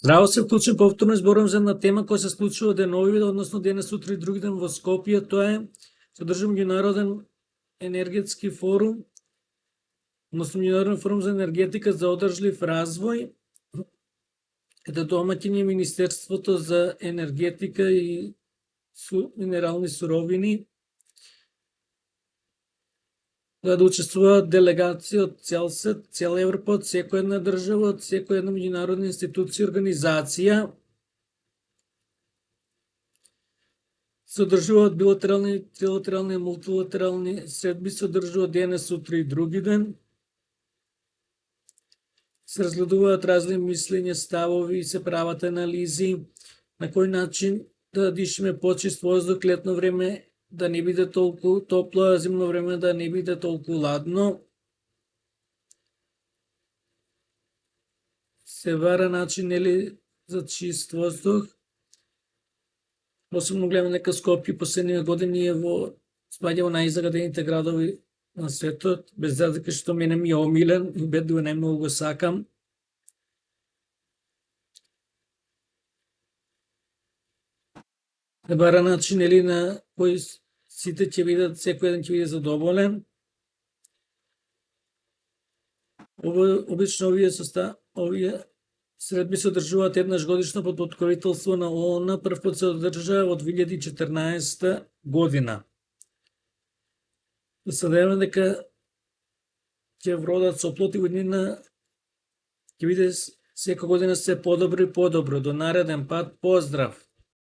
Здраво, се вклучен повторно зборам за една тема која се случува денови, односно денес, утре и други ден во Скопје. Тоа е содржа меѓународен енергетски форум, односно меѓународен форум за енергетика за одржлив развој, каде домаќин е Министерството за енергетика и минерални суровини. Да учествуваат делегации од цел свет, цела Европа, од секоја една држава, од секоја една меѓународна институција и организација. Се одржуваат билатерални, трилатерални, мултилатерални средби, се одржуваат денес, утре и други ден. Се разгледуваат разни мислења, ставови и се прават анализи на кој начин да дишеме почист воздух летно време, да не биде толку топло, а зимно време да не биде толку ладно. Се вара начин, нели, за чист воздух. Посебно гледаме дека Скопје последниве години е спаѓа во најзагадените градови на светот, без разлика што мене ми е омилен и бедува најмногу го сакам. Се бара начин, нели, на кој сите ќе видат, секој еден ќе биде задоволен. Обично овие средби се одржуваат еднаш годишно под покровителство на ООН, прв пат се одржа во 2014 година. Да се надеваме дека ќе вродат со плод и година ќе биде секоја година се подобро и подобро. До нареден пат, поздрав!